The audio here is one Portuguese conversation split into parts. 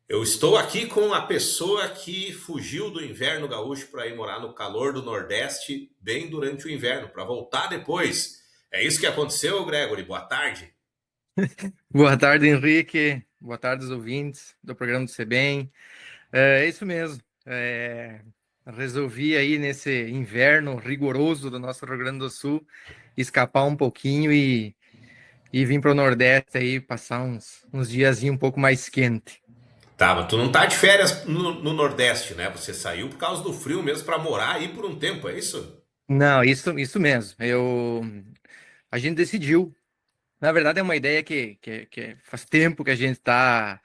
Eu estou aqui com a pessoa que fugiu do inverno gaúcho para ir morar no calor do Nordeste, bem durante o inverno, para voltar depois. É isso que aconteceu, Gregory? Boa tarde. Boa tarde, Henrique. Boa tarde, os ouvintes do programa do CBem. É isso mesmo. Resolvi aí nesse inverno rigoroso do nosso Rio Grande do Sul escapar um pouquinho e vir para o Nordeste aí passar uns diazinhos um pouco mais quente. Tá, mas tu não tá de férias no Nordeste, né? Você saiu por causa do frio mesmo para morar aí por um tempo, é isso? Não, isso mesmo. A gente decidiu. Na verdade, é uma ideia que faz tempo que a gente está.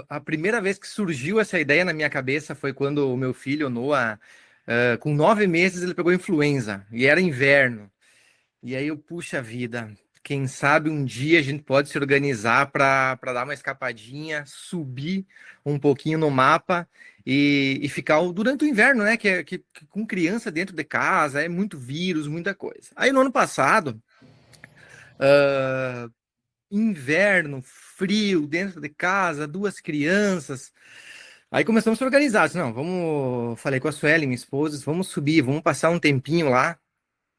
A primeira vez que surgiu essa ideia na minha cabeça foi quando o meu filho, Noah, com 9 meses, ele pegou influenza e era inverno. E aí eu, puxa vida, quem sabe um dia a gente pode se organizar para dar uma escapadinha, subir um pouquinho no mapa e ficar durante o inverno, né? Que com criança dentro de casa é muito vírus, muita coisa. Aí no ano passado. ah, Inverno, frio, dentro de casa, duas crianças. Aí começamos a se organizar. Disse, não, vamos. Falei com a Sueli, minha esposa, vamos subir, vamos passar um tempinho lá,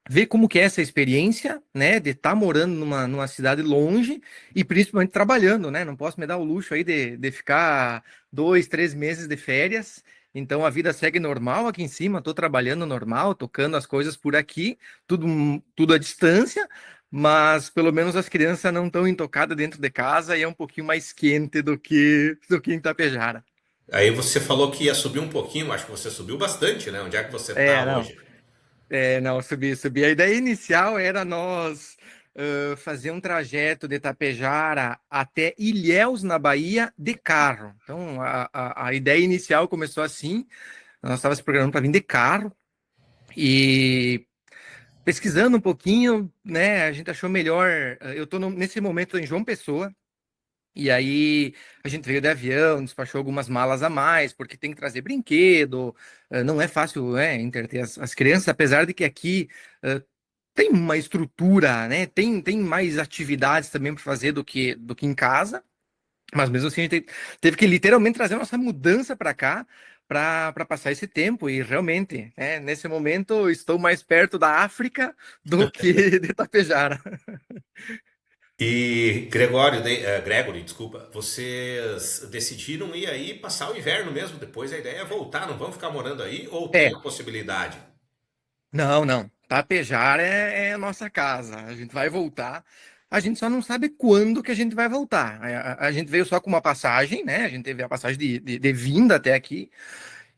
ver como que é essa experiência, né, de estar morando numa cidade longe e principalmente trabalhando, né? Não posso me dar o luxo aí de ficar 2, 3 meses de férias. Então a vida segue normal aqui em cima, estou trabalhando normal, tocando as coisas por aqui, tudo à distância, mas pelo menos as crianças não estão intocadas dentro de casa e é um pouquinho mais quente do que em Tapejara. Aí você falou que ia subir um pouquinho, acho que você subiu bastante, né? Onde é que você tá Não. hoje? Não, subi. A ideia inicial era nós fazer um trajeto de Tapejara até Ilhéus, na Bahia, de carro. Então, a ideia inicial começou assim, nós estávamos se programando para vir de carro e pesquisando um pouquinho, né, a gente achou melhor, eu estou nesse momento tô em João Pessoa, e aí a gente veio de avião, despachou algumas malas a mais, porque tem que trazer brinquedo, não é fácil, né, entreter as crianças, apesar de que aqui tem uma estrutura, né? Tem mais atividades também para fazer do que em casa, mas mesmo assim a gente teve que literalmente trazer a nossa mudança para cá para passar esse tempo e realmente, nesse momento eu estou mais perto da África do que de Tapejara. E Gregory, desculpa, vocês decidiram ir aí passar o inverno mesmo, depois a ideia é voltar, não vão ficar morando aí ou tem É, a possibilidade? não, não. Tapejara é a nossa casa. A gente vai voltar. A gente só não sabe quando que a gente vai voltar. A gente veio só com uma passagem, né? A gente teve a passagem de vinda até aqui.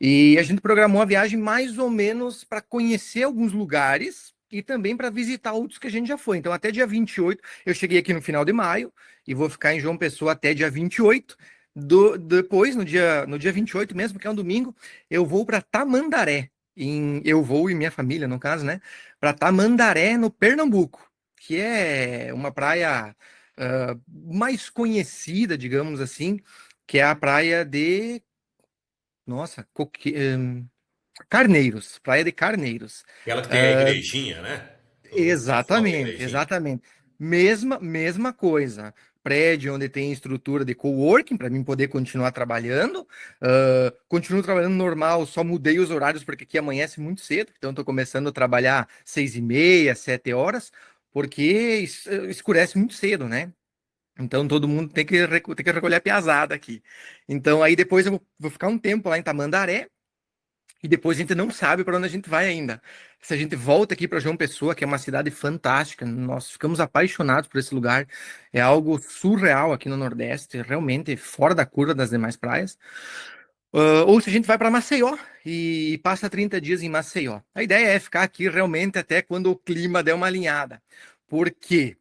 E a gente programou a viagem mais ou menos para conhecer alguns lugares e também para visitar outros que a gente já foi. Então, até dia 28, eu cheguei aqui no final de maio e vou ficar em João Pessoa até dia 28. Depois, no dia 28 mesmo, que é um domingo, eu vou para Tamandaré. Eu vou e minha família, no caso, né? Para Tamandaré, no Pernambuco, que é uma praia mais conhecida, digamos assim, que é a praia de. Nossa, Carneiros, Praia de Carneiros. Aquela que tem a Ah, igrejinha, né? Todo mundo tira foto da exatamente, igrejinha. exatamente. Mesma coisa. Prédio onde tem estrutura de coworking para mim poder continuar trabalhando. Continuo trabalhando normal, só mudei os horários porque aqui amanhece muito cedo, então estou começando a trabalhar 6h30, 7 horas, porque escurece muito cedo, né? Então todo mundo tem que recolher a piazada aqui. Então aí depois eu vou ficar um tempo lá em Tamandaré. E depois a gente não sabe para onde a gente vai ainda. Se a gente volta aqui para João Pessoa, que é uma cidade fantástica, nós ficamos apaixonados por esse lugar. É algo surreal aqui no Nordeste, realmente fora da curva das demais praias. Ou se a gente vai para Maceió e passa 30 dias em Maceió. A ideia é ficar aqui realmente até quando o clima der uma alinhada. Porque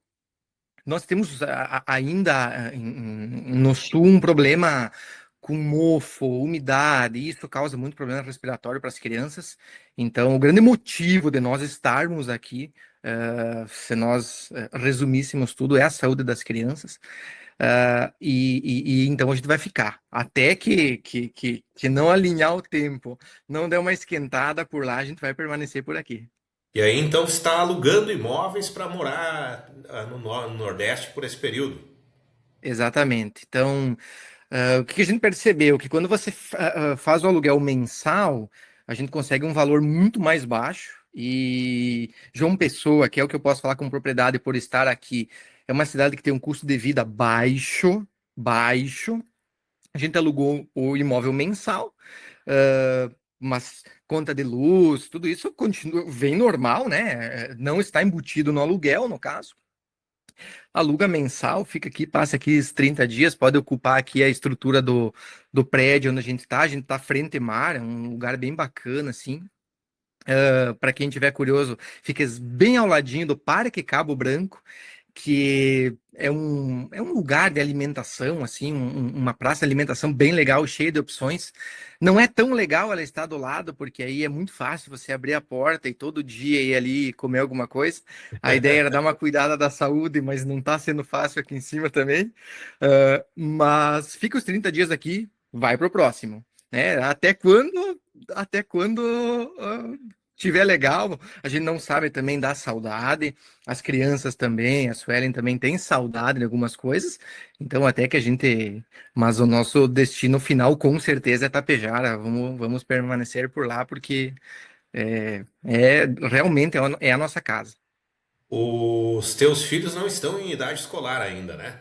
nós temos ainda no sul um problema com mofo, umidade, e isso causa muito problema respiratório para as crianças. Então, o grande motivo de nós estarmos aqui, se nós resumíssemos tudo, é a saúde das crianças. E então a gente vai ficar até que não alinhar o tempo, não der uma esquentada por lá, a gente vai permanecer por aqui. E aí então você está alugando imóveis para morar no Nordeste por esse período. Exatamente. Então, O que a gente percebeu? Que quando você faz o aluguel mensal, a gente consegue um valor muito mais baixo. E João Pessoa, que é o que eu posso falar com propriedade por estar aqui, é uma cidade que tem um custo de vida baixo, baixo. A gente alugou o imóvel mensal, mas conta de luz, tudo isso continua, vem normal, né? Não está embutido no aluguel, no caso. Aluga mensal, fica aqui, passa aqui os 30 dias, pode ocupar aqui a estrutura do prédio onde a gente está frente ao mar, é um lugar bem bacana, assim. Para quem tiver curioso, fica bem ao ladinho do Parque Cabo Branco, que é um lugar de alimentação, assim, uma praça de alimentação bem legal, cheia de opções. Não é tão legal ela estar do lado, porque aí é muito fácil você abrir a porta e todo dia ir ali comer alguma coisa. A ideia era dar uma cuidada da saúde, mas não está sendo fácil aqui em cima também. Mas fica os 30 dias aqui, vai pro próximo. Né? Até quando tiver legal, a gente não sabe também da saudade. As crianças também, a Suelen também tem saudade de algumas coisas, então até que a gente. Mas o nosso destino final com certeza é Tapejara. Vamos permanecer por lá, porque realmente é a nossa casa. Os teus filhos não estão em idade escolar ainda, né?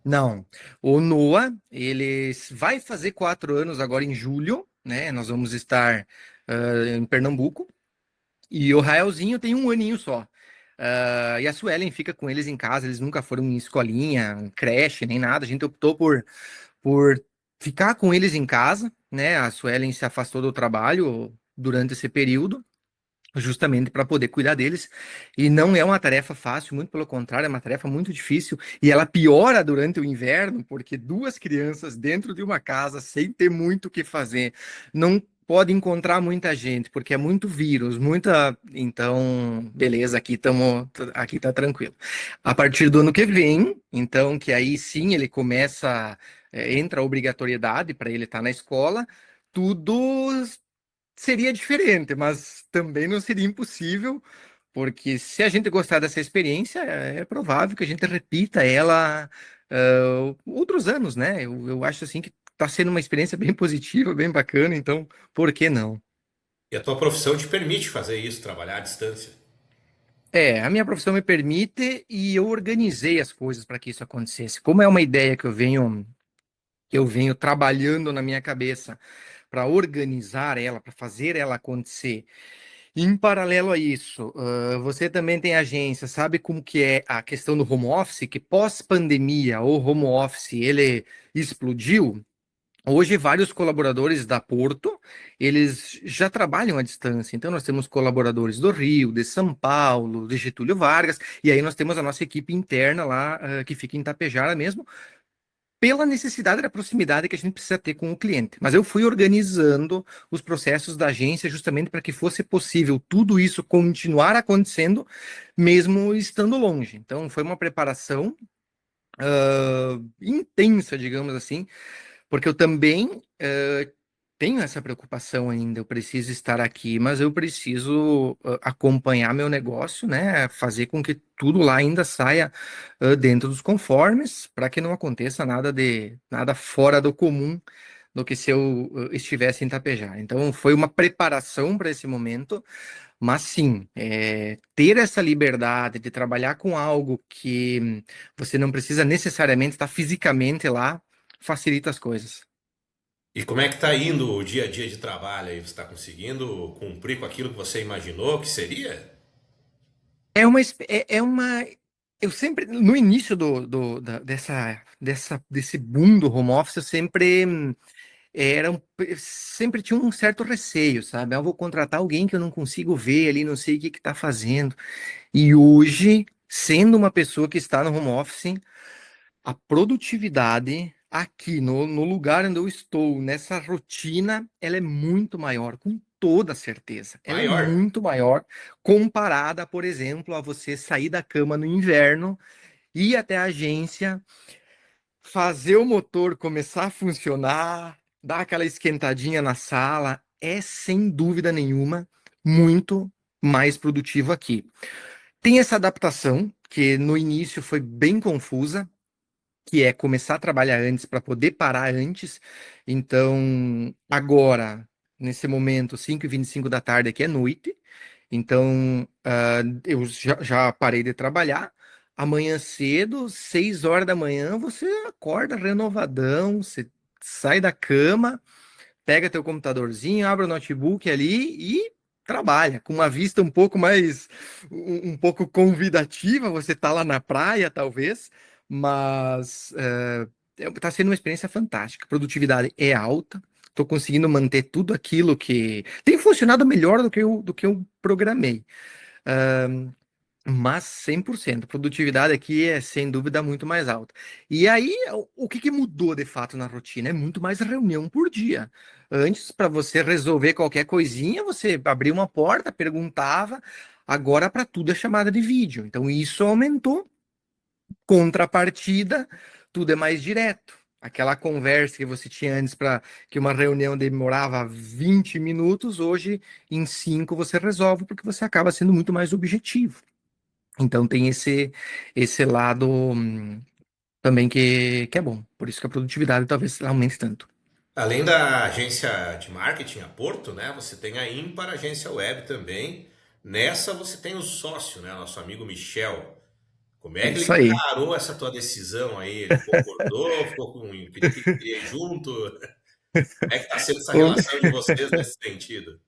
Não, o Noah, ele vai fazer 4 anos agora em julho, né? Nós vamos estar em Pernambuco. E o Raelzinho tem um aninho só. E a Suelen fica com eles em casa, eles nunca foram em escolinha, creche, nem nada. A gente optou por ficar com eles em casa, né? A Suelen se afastou do trabalho durante esse período, justamente para poder cuidar deles. E não é uma tarefa fácil, muito pelo contrário, é uma tarefa muito difícil. E ela piora durante o inverno, porque duas crianças dentro de uma casa, sem ter muito o que fazer, não pode encontrar muita gente, porque é muito vírus, muita. Então, beleza, aqui tá tranquilo. A partir do ano que vem, então, que aí sim ele começa, entra a obrigatoriedade para ele estar na escola, tudo seria diferente, mas também não seria impossível, porque se a gente gostar dessa experiência, é provável que a gente repita ela outros anos, né? Eu acho assim que está sendo uma experiência bem positiva, bem bacana, então por que não? E a tua profissão te permite fazer isso, trabalhar à distância. A minha profissão me permite e eu organizei as coisas para que isso acontecesse. Como é uma ideia que eu venho trabalhando na minha cabeça para organizar ela, para fazer ela acontecer. Em paralelo a isso, você também tem agência, sabe como que é a questão do home office, que pós-pandemia o home office ele explodiu. Hoje vários colaboradores da Porto, eles já trabalham à distância. Então nós temos colaboradores do Rio, de São Paulo, de Getúlio Vargas, e aí nós temos a nossa equipe interna lá, que fica em Tapejara mesmo, pela necessidade da proximidade que a gente precisa ter com o cliente. Mas eu fui organizando os processos da agência justamente para que fosse possível tudo isso continuar acontecendo, mesmo estando longe. Então, foi uma preparação intensa, digamos assim, porque eu também tenho essa preocupação ainda. Eu preciso estar aqui, mas eu preciso acompanhar meu negócio, né? Fazer com que tudo lá ainda saia dentro dos conformes, para que não aconteça nada fora do comum do que se eu estivesse em Tapejar. Então, foi uma preparação para esse momento, mas sim, ter essa liberdade de trabalhar com algo que você não precisa necessariamente estar fisicamente lá, facilita as coisas. E como é que tá indo o dia a dia de trabalho aí? Você está conseguindo cumprir com aquilo que você imaginou que seria? Eu sempre, no início desse boom do home office, eu sempre sempre tinha um certo receio, sabe? Eu vou contratar alguém que eu não consigo ver ali, não sei o que que tá fazendo. E hoje, sendo uma pessoa que está no home office, a produtividade aqui no lugar onde eu estou, nessa rotina, ela é muito maior, com toda certeza. Ela é Maior. muito maior comparada, por exemplo, a você sair da cama no inverno, ir até a agência, fazer o motor começar a funcionar, dar aquela esquentadinha na sala, é sem dúvida nenhuma muito mais produtivo aqui. Tem essa adaptação, que no início foi bem confusa, que é começar a trabalhar antes para poder parar antes. Então, agora, nesse momento, 5h25 da tarde aqui é noite. Então, eu já parei de trabalhar. Amanhã cedo, 6 horas da manhã, você acorda renovadão, você sai da cama, pega teu computadorzinho, abre o notebook ali e trabalha com uma vista um pouco mais, um pouco convidativa. Você tá lá na praia, talvez, mas tá sendo uma experiência fantástica. A produtividade é alta. Estou conseguindo manter tudo aquilo que tem funcionado melhor do que eu programei. Mas 100%. A produtividade aqui é, sem dúvida, muito mais alta. E aí, o que mudou de fato na rotina? É muito mais reunião por dia. Antes, para você resolver qualquer coisinha, você abria uma porta, perguntava. Agora, para tudo é chamada de vídeo. Então, isso aumentou. Contrapartida, tudo é mais direto. Aquela conversa que você tinha antes para que uma reunião demorava 20 minutos, hoje em 5 você resolve, porque você acaba sendo muito mais objetivo. Então tem esse lado também que é bom. Por isso que a produtividade talvez aumente tanto. Além da agência de marketing a Porto, né? Você tem a Ímpar agência web também. Nessa você tem o sócio, né? Nosso amigo Michel. Como É é que ele isso aí. encarou essa tua decisão aí? Ele concordou, queria que queria ir junto? Como é que está sendo essa O, relação de vocês nesse sentido?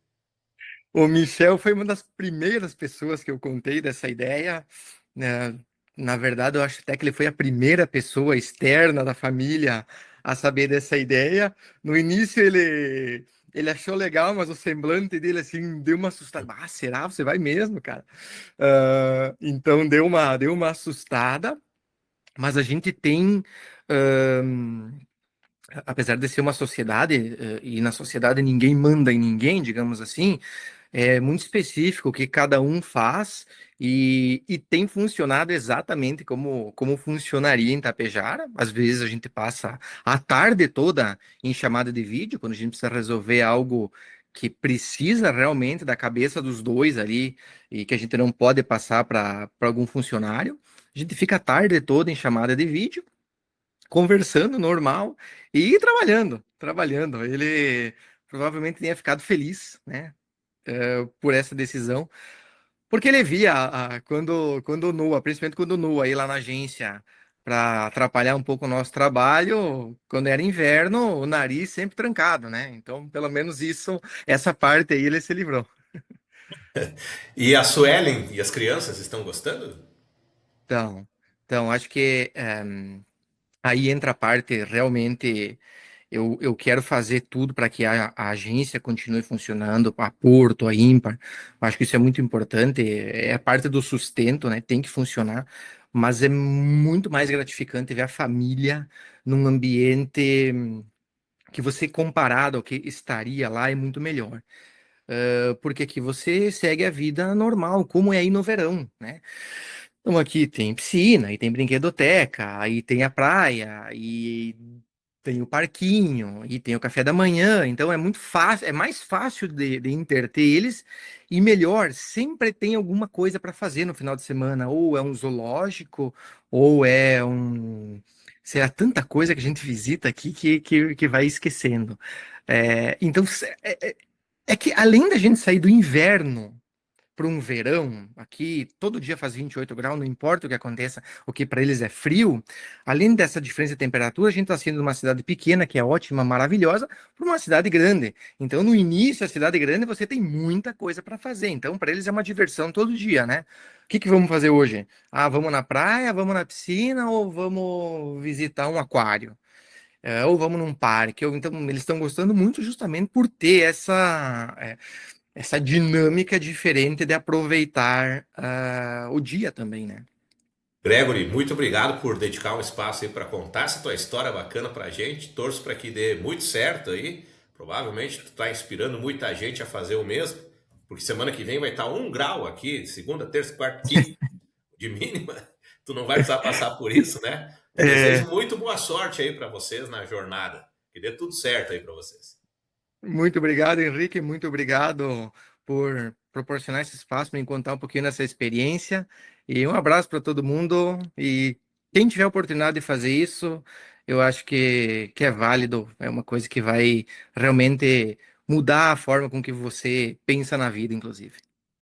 o Michel foi uma das primeiras pessoas que eu contei dessa ideia, né? Na verdade, eu acho até que ele foi a primeira pessoa externa da família a saber dessa ideia. No início ele achou legal, mas o semblante dele assim deu uma assustada. Ah, será? Você vai mesmo, cara? Então deu uma assustada. Mas a gente tem, ahn, apesar de ser uma sociedade, e na sociedade ninguém manda em ninguém, digamos assim, é muito específico o que cada um faz e tem funcionado exatamente como funcionaria em Tapejara. Às vezes a gente passa a tarde toda em chamada de vídeo, quando a gente precisa resolver algo que precisa realmente da cabeça dos dois ali e que a gente não pode passar para algum funcionário. A gente fica a tarde toda em chamada de vídeo, conversando normal e trabalhando, trabalhando. Ele provavelmente tenha ficado feliz, né, por essa decisão, porque ele via quando o Noah, principalmente quando o Noah ia lá na agência para atrapalhar um pouco o nosso trabalho, quando era inverno, o nariz sempre trancado, né? Então, pelo menos isso, essa parte aí ele se livrou. E a Suelen e as crianças estão gostando? Então, então acho que aí entra a parte realmente. Eu quero fazer tudo para que a agência continue funcionando, a Porto, a Ímpar. Acho que isso é muito importante. É a parte do sustento, né? Tem que funcionar. Mas é muito mais gratificante ver a família num ambiente que você, comparado ao que estaria lá, é muito melhor. Porque aqui você segue a vida normal, como é aí no verão, né? Então aqui tem piscina, aí tem brinquedoteca, aí tem a praia, e tem o parquinho, e tem o café da manhã. Então é muito fácil, é mais fácil de entreter eles e melhor, sempre tem alguma coisa para fazer no final de semana. Ou é um zoológico, ou é um. Será tanta coisa que a gente visita aqui que vai esquecendo. Então é que além da gente sair do inverno para um verão, aqui todo dia faz 28 graus, não importa o que aconteça, o que para eles é frio, além dessa diferença de temperatura, a gente está saindo de uma cidade pequena, que é ótima, maravilhosa, para uma cidade grande. Então, no início, a cidade grande, você tem muita coisa para fazer. Então, para eles é uma diversão todo dia, né? O que vamos fazer hoje? Ah, vamos na praia, vamos na piscina ou vamos visitar um aquário? Ou vamos num parque. Então, eles estão gostando muito justamente por ter essa dinâmica diferente de aproveitar o dia também, né? Gregory, muito obrigado por dedicar um espaço aí para contar essa tua história bacana para a gente. Torço para que dê muito certo aí. Provavelmente tu está inspirando muita gente a fazer o mesmo, porque semana que vem vai estar 1 grau aqui, segunda, terça, quarta, quinta de mínima. Tu não vai precisar passar por isso, né? E desejo É, muito boa sorte aí para vocês na jornada. Que dê tudo certo aí para vocês. muito obrigado, Henrique. Muito obrigado por proporcionar esse espaço, me contar um pouquinho dessa experiência. E um abraço para todo mundo e Quem tiver a oportunidade de fazer isso, eu acho que é válido, é uma coisa que vai realmente mudar a forma com que você pensa na vida, inclusive.